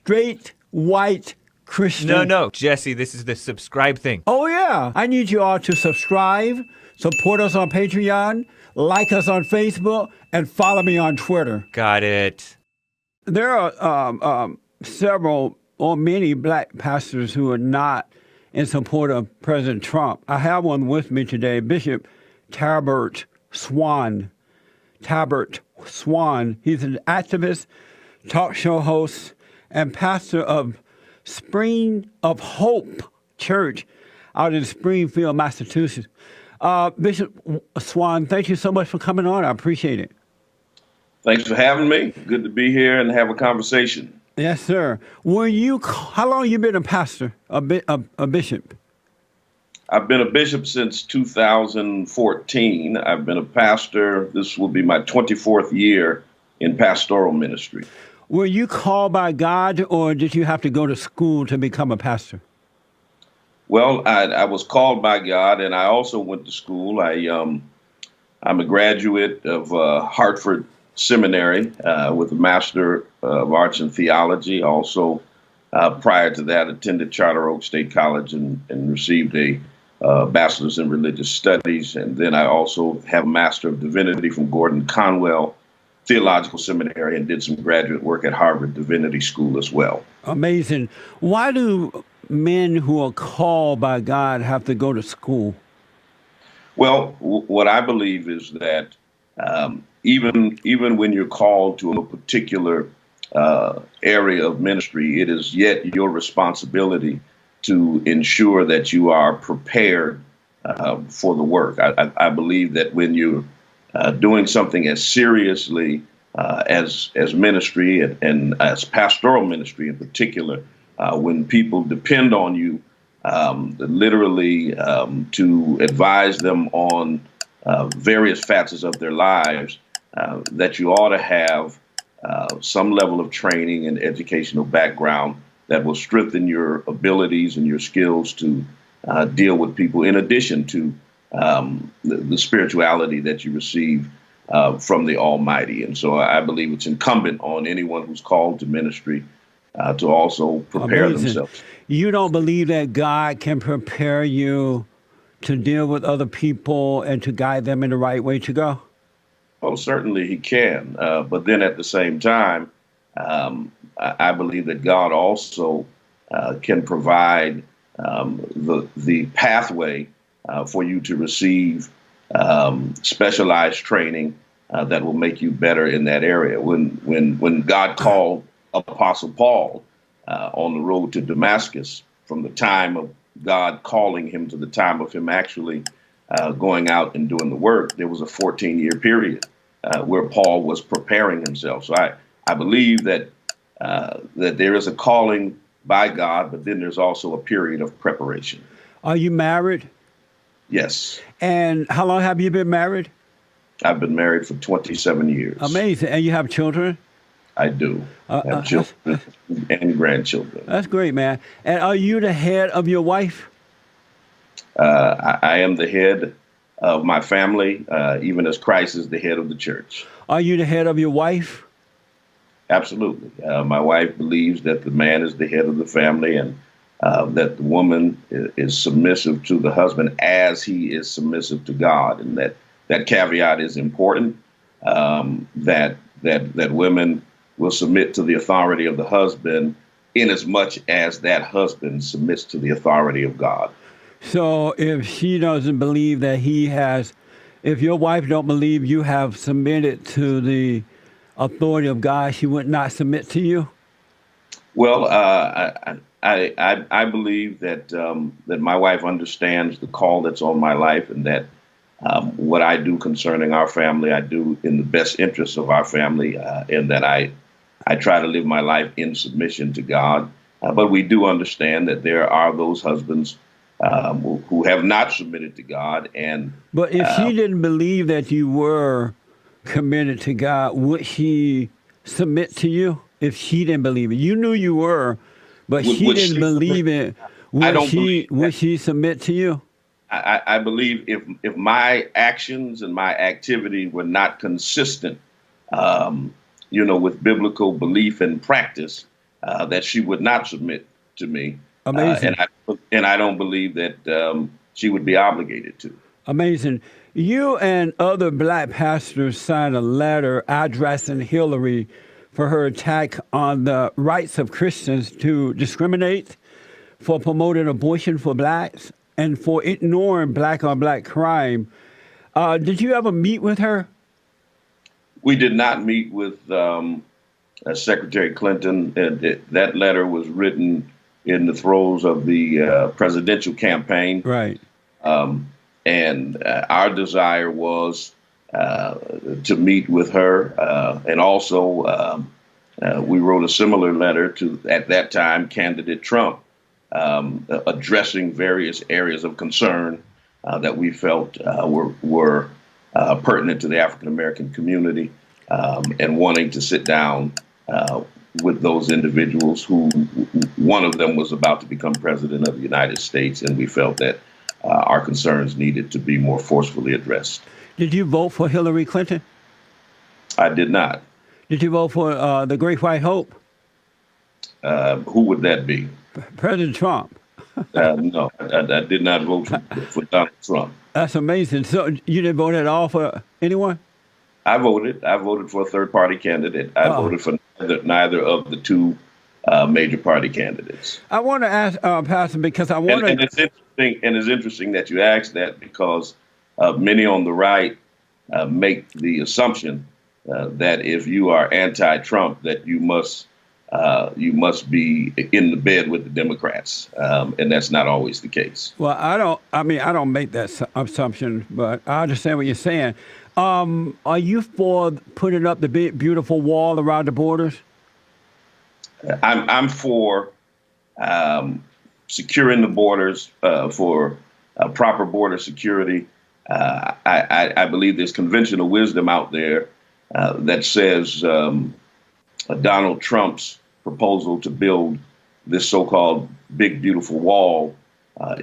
straight white Christian. No, Jesse, this is the subscribe thing. Oh, yeah. I need you all to subscribe, support us on Patreon, like us on Facebook, and follow me on Twitter. Got it. There are several or many black pastors who are not in support of President Trump. I have one with me today, Bishop Talbert Swan. Talbert Swan. He's an activist, talk show host, and pastor of Spring of Hope Church out in Springfield, Massachusetts. Bishop Swan, thank you so much for coming on. I appreciate it. Thanks for having me. Good to be here and have a conversation. Yes, sir. How long you been a pastor, a bishop? I've been a bishop since 2014. I've been a pastor. This will be my 24th year in pastoral ministry. Were you called by God, or did you have to go to school to become a pastor? Well, I was called by God, and I also went to school. I'm a graduate of Hartford Seminary with a Master of Arts in Theology. Also, prior to that, attended Charter Oak State College and received a Bachelor's in Religious Studies. And then I also have a Master of Divinity from Gordon Conwell Theological Seminary and did some graduate work at Harvard Divinity School as well. Amazing. Why do men who are called by God have to go to school? Well, what I believe is that even when you're called to a particular area of ministry, it is yet your responsibility to ensure that you are prepared for the work. I believe that when you're doing something as seriously as ministry and as pastoral ministry in particular, when people depend on you literally to advise them on various facets of their lives, that you ought to have some level of training and educational background that will strengthen your abilities and your skills to deal with people, in addition to the spirituality that you receive from the Almighty. And so I believe it's incumbent on anyone who's called to ministry to also prepare themselves. You don't believe that God can prepare you to deal with other people and to guide them in the right way to go? Oh, certainly he can. But then at the same time, I believe that God also can provide the pathway for you to receive specialized training that will make you better in that area. When God called Apostle Paul on the road to Damascus, from the time of God calling him to the time of him actually going out and doing the work, there was a 14-year period where Paul was preparing himself. So I believe that there is a calling by God, but then there's also a period of preparation. Are you married? Yes. And how long have you been married? I've been married for 27 years. Amazing. And you have children? I do. I have children and grandchildren. That's great, man. And are you the head of your wife? I am the head of my family, even as Christ is the head of the church. Are you the head of your wife? Absolutely. My wife believes that the man is the head of the family, and that the woman is submissive to the husband as he is submissive to God, and that caveat is important. That women will submit to the authority of the husband in as much as that husband submits to the authority of God. So if she doesn't believe that if your wife don't believe you have submitted to the authority of God, she would not submit to you? Well, I believe that that my wife understands the call that's on my life, and that what I do concerning our family, I do in the best interest of our family, and that I try to live my life in submission to God. But we do understand that there are those husbands who have not submitted to God. But if she didn't believe that you were committed to God, would she submit to you? If she didn't believe it, you knew you were, but she didn't believe it. Would she submit to you? I believe if my actions and my activity were not consistent, with biblical belief and practice, that she would not submit to me. Amazing. And I don't believe that she would be obligated to. Amazing. You and other black pastors signed a letter addressing Hillary for her attack on the rights of Christians to discriminate, for promoting abortion for blacks, and for ignoring black on black crime. Did you ever meet with her? We did not meet with Secretary Clinton. That letter was written in the throes of the presidential campaign. Right. And our desire was to meet with her. And also, we wrote a similar letter to, at that time, candidate Trump, addressing various areas of concern that we felt were pertinent to the African American community, and wanting to sit down with those individuals who, one of them was about to become president of the United States, and we felt that our concerns needed to be more forcefully addressed. Did you vote for Hillary Clinton? I did not. Did you vote for the Great White Hope? Who would that be? President Trump. No, I did not vote for Donald Trump. That's amazing. So you didn't vote at all for anyone? I voted. I voted for a third-party candidate. I voted for neither of the two major party candidates. I want to ask Pastor, because I want to. And it's interesting. And it's interesting that you asked that, because many on the right make the assumption that if you are anti-Trump, that you must be in the bed with the Democrats, and that's not always the case. Well, I don't make that assumption, but I understand what you're saying. Are you for putting up the big, beautiful wall around the borders? I'm for securing the borders, for proper border security. I believe there's conventional wisdom out there that says Donald Trump's proposal to build this so-called big, beautiful wall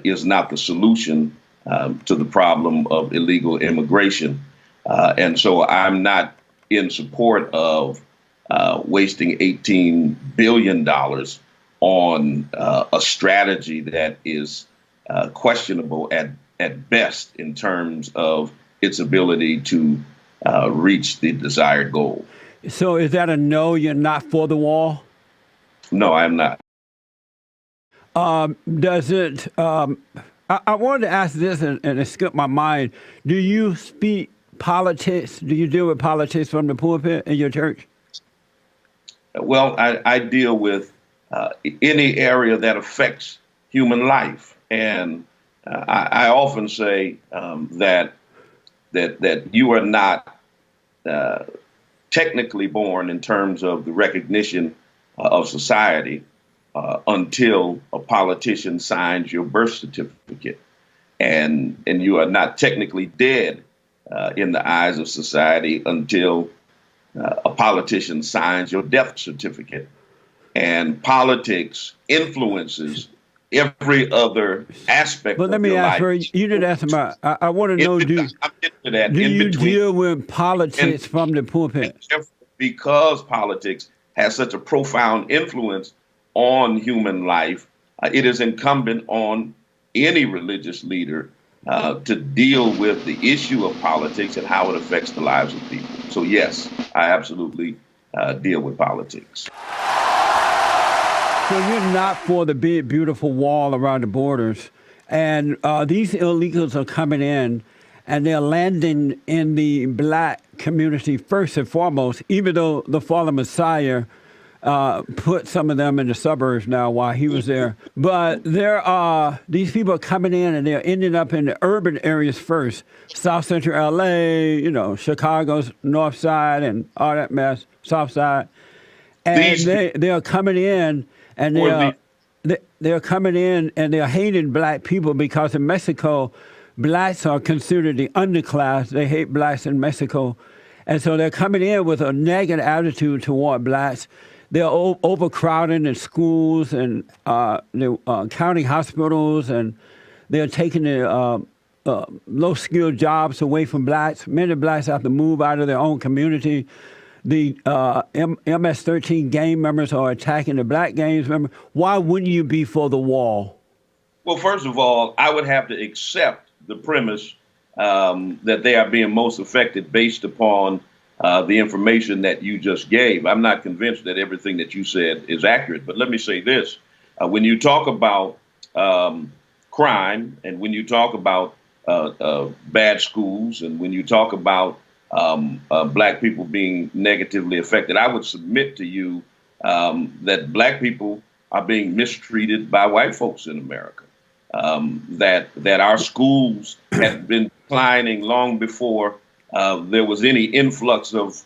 is not the solution to the problem of illegal immigration. And so I'm not in support of wasting $18 billion on a strategy that is questionable at best in terms of its ability to reach the desired goal. So is that a no, you're not for the wall? No, I'm not. Does it, I wanted to ask this, and it skipped my mind. Do you speak politics? Do you deal with politics from the pulpit in your church? Well, I deal with any area that affects human life. And I often say that you are not technically born in terms of the recognition of society until a politician signs your birth certificate, and you are not technically dead in the eyes of society until a politician signs your death certificate. And politics influences every other aspect of your life. But let me ask her, you didn't ask about, I want to know, do you deal with politics from the pulpit? Because politics has such a profound influence on human life, it is incumbent on any religious leader to deal with the issue of politics and how it affects the lives of people. So yes, I absolutely deal with politics. So you're not for the big, beautiful wall around the borders. And these illegals are coming in, and they're landing in the black community first and foremost, even though the fallen Messiah put some of them in the suburbs now while he was there. But these people are coming in, and they're ending up in the urban areas first. South Central LA, Chicago's North Side and all that mess, South Side. And they are coming in, and they're coming in, and they're hating black people because in Mexico, blacks are considered the underclass. They hate blacks in Mexico. And so they're coming in with a negative attitude toward blacks. They're overcrowding in schools and county hospitals, and they're taking the low-skilled jobs away from blacks. Many blacks have to move out of their own community. the MS-13 gang members are attacking the black gang members. Why wouldn't you be for the wall? Well, first of all, I would have to accept the premise that they are being most affected based upon the information that you just gave. I'm not convinced that everything that you said is accurate, but let me say this. When you talk about crime, and when you talk about bad schools, and when you talk about black people being negatively affected, I would submit to you that black people are being mistreated by white folks in America. That our schools have been declining long before there was any influx of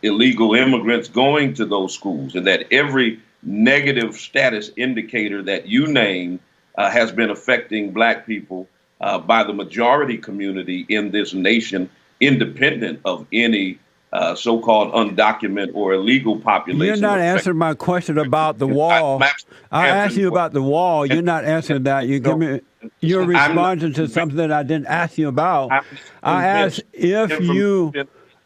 illegal immigrants going to those schools, and that every negative status indicator that you name has been affecting black people by the majority community in this nation, independent of any so-called undocumented or illegal population. You're not answering my question about the wall. I asked you about the wall. You're not answering that. You're responding to something that I didn't ask you about. I asked if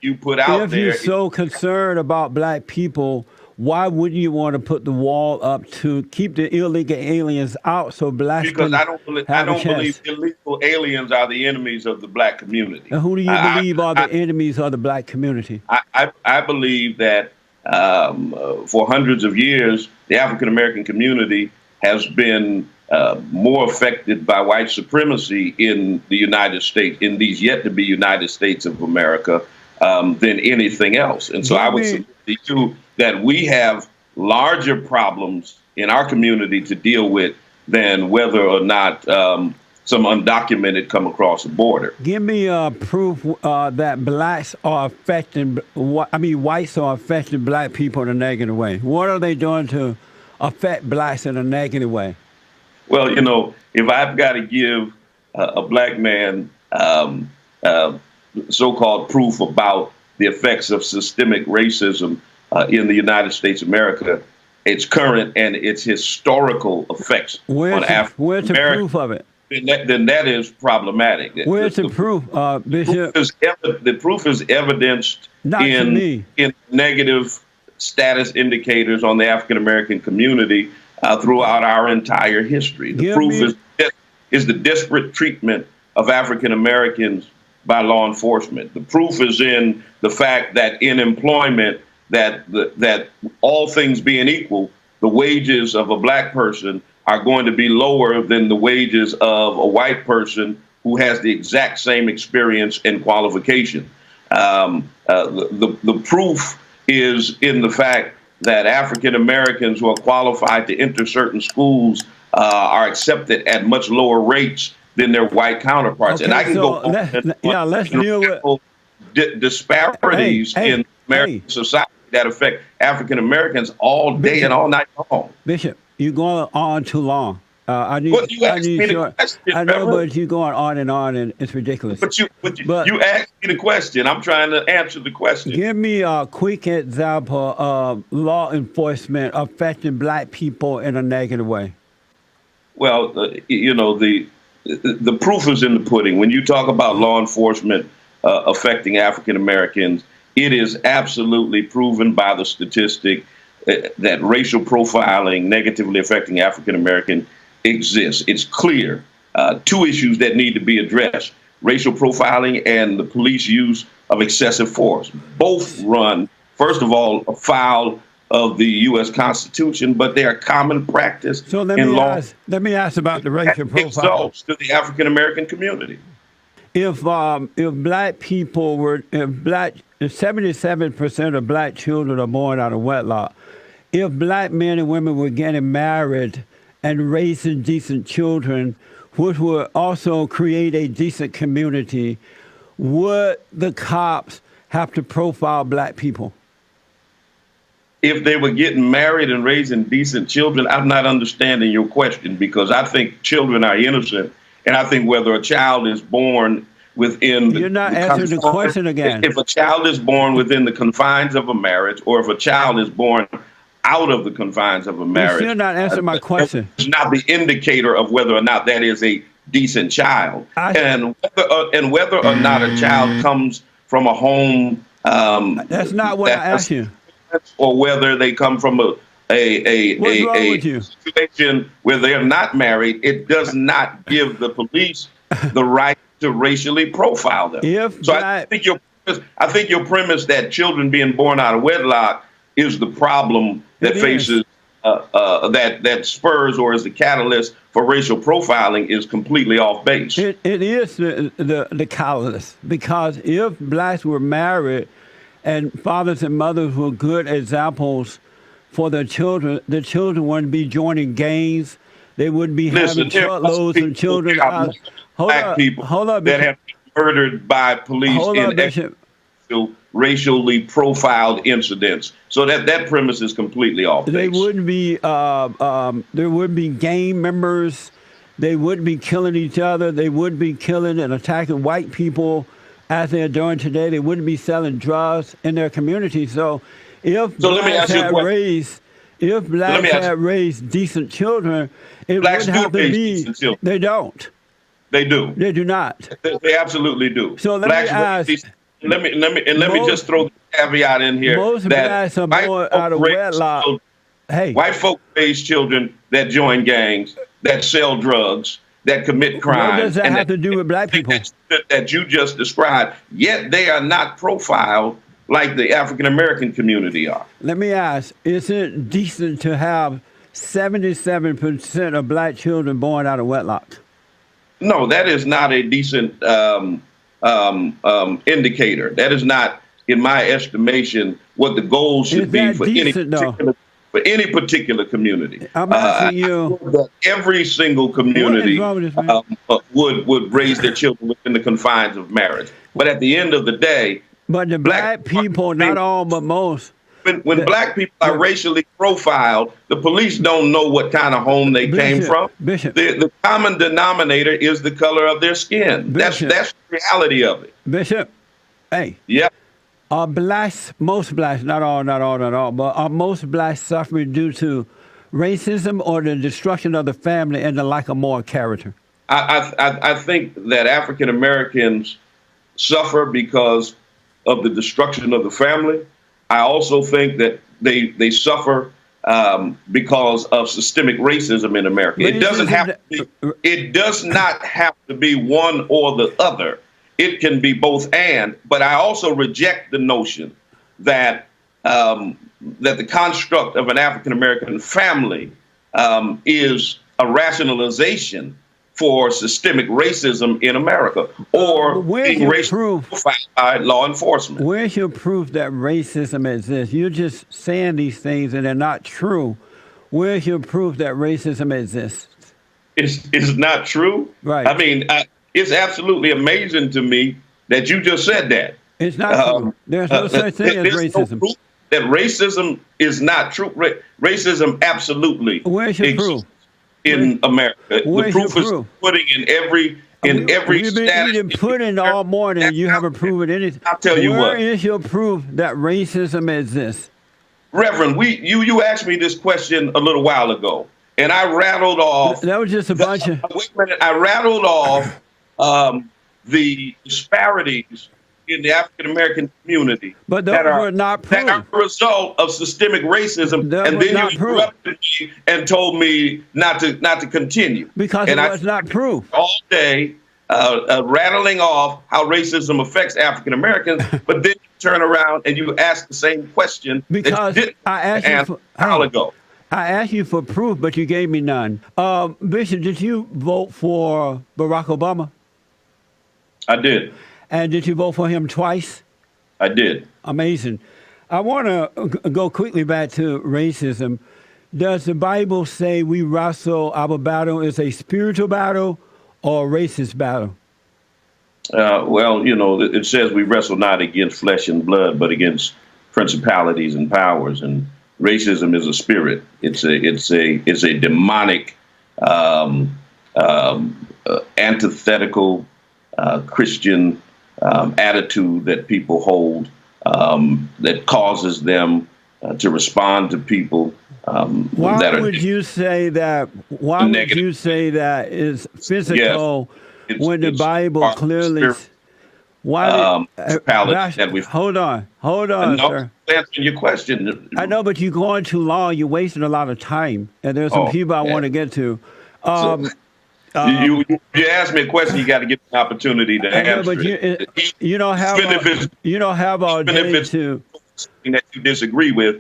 you're so concerned about black people, why wouldn't you want to put the wall up to keep the illegal aliens out so blacks because can I don't believe illegal aliens are the enemies of the black community. And who do you believe are the enemies of the black community? I believe that for hundreds of years, the African American community has been more affected by white supremacy in the United States, in these yet to be United States of America, than anything else. And so I would submit to you that we have larger problems in our community to deal with than whether or not some undocumented come across the border. Give me proof that blacks are affecting, whites are affecting black people in a negative way. What are they doing to affect blacks in a negative way? Well, if I've got to give a black man so-called proof about the effects of systemic racism in the United States of America, it's current and it's historical effects on African Americans. Where's the proof of it? Then that is problematic. Where's the proof, Bishop? The proof is evidenced in negative status indicators on the African American community throughout our entire history. The proof is the disparate treatment of African Americans by law enforcement. The proof is in the fact that in employment, that all things being equal, the wages of a black person are going to be lower than the wages of a white person who has the exact same experience and qualification. The proof is in the fact that African Americans who are qualified to enter certain schools are accepted at much lower rates than their white counterparts. Okay, and I can go on let's deal with disparities in American society that affect African Americans all day and all night long. Bishop, you're going on too long. I know, but you're going on, and it's ridiculous. But you asked me the question. I'm trying to answer the question. Give me a quick example of law enforcement affecting black people in a negative way. Well, the proof is in the pudding. When you talk about law enforcement affecting African Americans, it is absolutely proven by the statistic that racial profiling negatively affecting African Americans exists. It's clear. Two issues that need to be addressed: racial profiling and the police use of excessive force. Both run, first of all, afoul of the U.S. Constitution, but they are common practice in law. Let me ask about the racial profiling to the African American community. If black people were, if 77% of black children are born out of wedlock, if black men and women were getting married and raising decent children, which would also create a decent community, would the cops have to profile black people? If they were getting married and raising decent children, I'm not understanding your question, because I think children are innocent. And I think whether a child is born within You're not answering the question again. If a child is born within the confines of a marriage, or if a child is born out of the confines of a marriage, you're not answering my question. It's not the indicator of whether or not that is a decent child. And whether or not a child comes from a home That's not what I asked you. Or whether they come from What's wrong a with you? situation where they're not married, it does not give the police the right to racially profile them. If So black, I think your premise that children being born out of wedlock is the problem that It is. faces that spurs or is the catalyst for racial profiling is completely off base. it is the catalyst, because if blacks were married and fathers and mothers were good examples for the children wouldn't be joining gangs. They wouldn't be having there are truckloads of children. black people hold up, that Bishop. have been murdered by police Hold up, in Bishop. racially profiled incidents. So that premise is completely off They base. wouldn't be. There wouldn't be gang members. They wouldn't be killing each other. They wouldn't be killing and attacking white people as they're doing today. They wouldn't be selling drugs in their community. So, if So let me blacks ask you a had question. raised, if blacks had raised decent children, it Blacks wouldn't have do to raise be. decent children. They don't. They do. They do not. They absolutely do. So let me ask. Let me just throw the caveat in here. Most that blacks are white born folk out of raise wedlock. children- Hey, White folk raise children that join gangs, that sell drugs, that commit crimes. what does that and have to do with black people? that you just described? Yet they are not profiled like the African American community are. Let me ask, is it decent to have 77% of black children born out of wedlock? No, that is not a decent indicator. That is not, in my estimation, what the goal should Is be that for decent, though? any particular community. I'm asking I you. know that every single What community is wrong with this, man? would raise their children within the confines of marriage. But at the end of the day, But the black people, not all, but most. when black people are racially profiled, the police don't know what kind of home they came from. Bishop, The common denominator is the color of their skin. Bishop. That's the reality of it. Bishop, hey, Yeah. are blacks, most blacks, not all, but are most blacks suffering due to racism or the destruction of the family and the lack of moral character? I think that African Americans suffer because of the destruction of the family. I also think that they suffer because of systemic racism in America. It doesn't have to be, it does not have to be one or the other. It can be both and. But I also reject the notion that that the construct of an African American family is a rationalization for systemic racism in America or being racially profiled by law enforcement. Where's your proof that racism exists? You're just saying these things and they're not true. Where's your proof that racism exists? It's not true. Right. I mean, it's absolutely amazing to me that you just said that. It's not true. There's no such thing as racism. No proof that racism is not true. Racism absolutely Where's your exists proof? In America. Where's The proof your is proof? putting in every You've been status. eating pudding all morning. You haven't proven anything. I'll tell you Where what. is your proof that racism exists? Reverend, you asked me this question a little while ago, and I rattled off. That was just a bunch of. Wait a minute. I rattled off the disparities in the African American community, But those were not that are proved. a result of systemic racism. That And was then you not proved. interrupted me and told me not to continue. Because and it was not proved. all day rattling off how racism affects African Americans, but then you turn around and you ask the same question Because that you didn't I asked you answer for, a while ago. I asked you for proof, but you gave me none. Bishop, did you vote for Barack Obama? I did. And did you vote for him twice? I did. Amazing. I want to go quickly back to racism. Does the Bible say we wrestle, our battle is a spiritual battle or a racist battle? Well, you know, it says we wrestle not against flesh and blood, but against principalities and powers. And racism is a spirit. It's a demonic, antithetical Christian attitude that people hold that causes them to respond to people Why would you say that? Why would you say that is physical when the Bible clearly? Why municipalities that we've. hold on, No, sir. answering your question. I know, but you're going too long. You're wasting a lot of time, and there's some Oh, people I yeah. want to get to. So, you ask me a question, you got to get an opportunity to I know, answer but it. you don't have you don't have all Even if day it's to. something that you disagree with,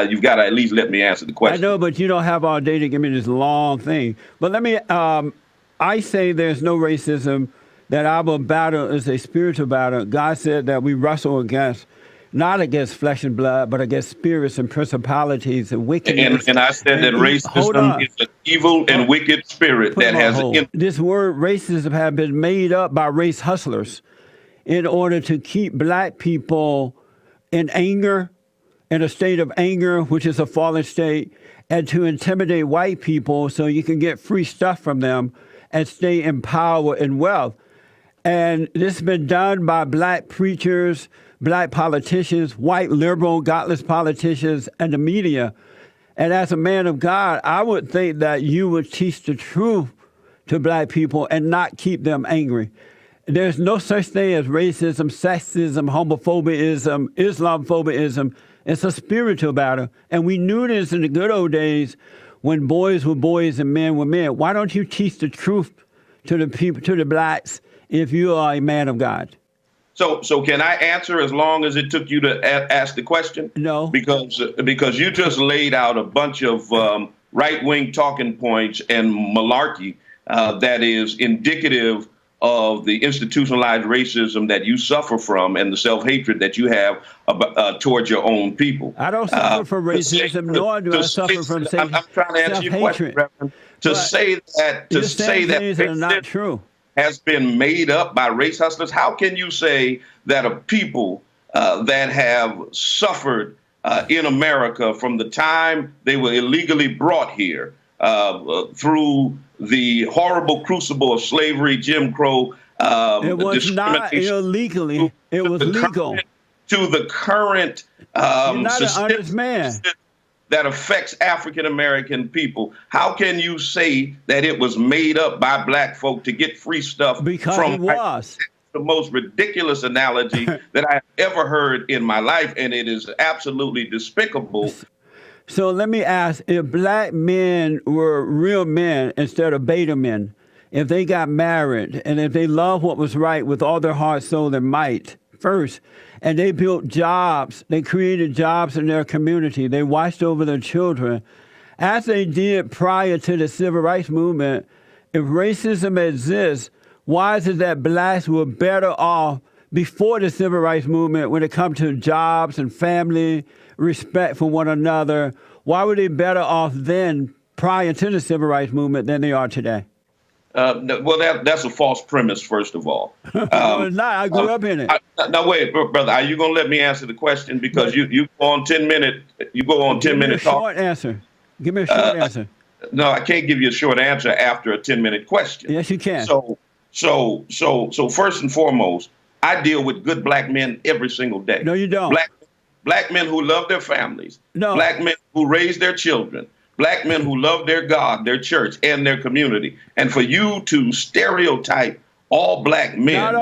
you've got to at least let me answer the I question. know, but you don't have all day to give me this long thing. But let me. I say there's no racism. That our battle is a spiritual battle. God said that we wrestle against, not against flesh and blood, but against spirits and principalities and wickedness. And I said that racism is an evil and wicked spirit that has. This word racism has been made up by race hustlers in order to keep black people in anger, in a state of anger, which is a fallen state, and to intimidate white people so you can get free stuff from them and stay in power and wealth. And this has been done by black preachers, black politicians, white liberal, godless politicians, and the media. And as a man of God, I would think that you would teach the truth to black people and not keep them angry. There's no such thing as racism, sexism, homophobism, Islamophobism. It's a spiritual battle. And we knew this in the good old days when boys were boys and men were men. Why don't you teach the truth to the people, to the blacks, if you are a man of God? So can I answer as long as it took you to ask the question? No. Because you just laid out a bunch of right-wing talking points and malarkey that is indicative of the institutionalized racism that you suffer from and the self-hatred that you have towards your own people. I don't suffer from racism, nor do I suffer from self-hatred. I'm trying to answer your question, Reverend. To say that things that are not true has been made up by race hustlers. How can you say that a people that have suffered in America from the time they were illegally brought here through the horrible crucible of slavery, Jim Crow, it was not illegally, it was legal. To the current You're not an honest man. That affects African American people. How can you say that it was made up by black folk to get free stuff? Because from it was the most ridiculous analogy that I've ever heard in my life, and it is absolutely despicable. So let me ask, if black men were real men instead of beta men, if they got married and if they loved what was right with all their heart, soul, and might first, and they built jobs, they created jobs in their community, they watched over their children, as they did prior to the civil rights movement, if racism exists, why is it that blacks were better off before the civil rights movement when it comes to jobs and family, respect for one another? Why were they better off then prior to the civil rights movement than they are today? Well, that's a false premise, first of all. No, it's not. I grew up in it. Now, wait, brother, are you going to let me answer the question? Because you go on 10-minute, Give me a talk. short answer. Give me a short answer. No, I can't give you a short answer after a 10-minute question. Yes, you can. So first and foremost, I deal with good black men every single day. No, you don't. Black men who love their families. No. Black men who raise their children. Black men who love their God, their church, and their community. And for you to stereotype all black men. Not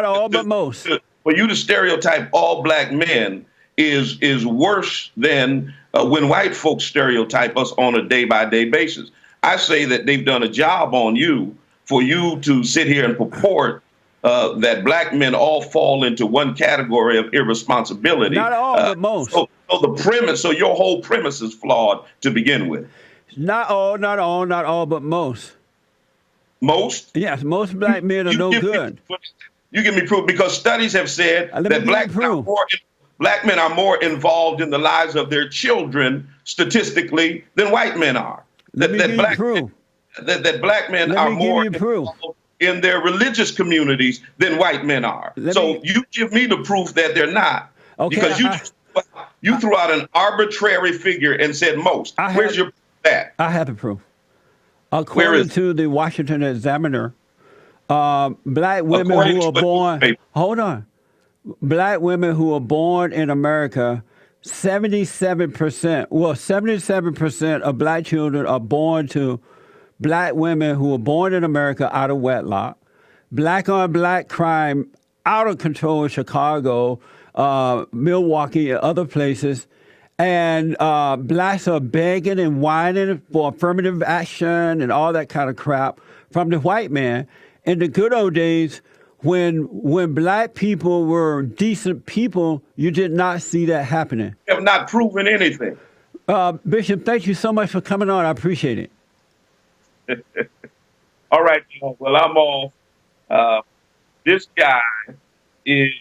all, but most. For you to stereotype all black men is worse than when white folks stereotype us on a day-by-day basis. I say that they've done a job on you for you to sit here and purport that black men all fall into one category of irresponsibility. Not all, but most. So your whole premise is flawed to begin with. Not all, but most. Most? Yes, most black men are no good. You give me proof, because studies have said that black men are more involved in the lives of their children statistically than white men are. That black men are more involved in their religious communities than white men are. You give me the proof that they're not. Okay, because you threw out an arbitrary figure and said most. Where's your proof of that? I have the proof. According to the Washington Examiner, black women who are born. Hold on. Black women who are born in America, 77% of black children are born to black women who are born in America out of wedlock. Black on black crime out of control in Chicago, Milwaukee, and other places. And blacks are begging and whining for affirmative action and all that kind of crap from the white man. In the good old days, when black people were decent people, you did not see that happening. Have not proven anything. Bishop, thank you so much for coming on. I appreciate it. All right. Well, I'm off. This guy is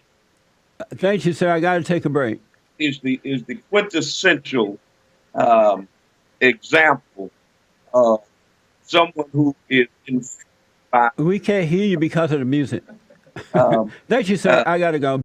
Thank you, sir. I got to take a break. the quintessential example of someone who is infected by. We can't hear you because of the music. Thank you, sir. I got to go.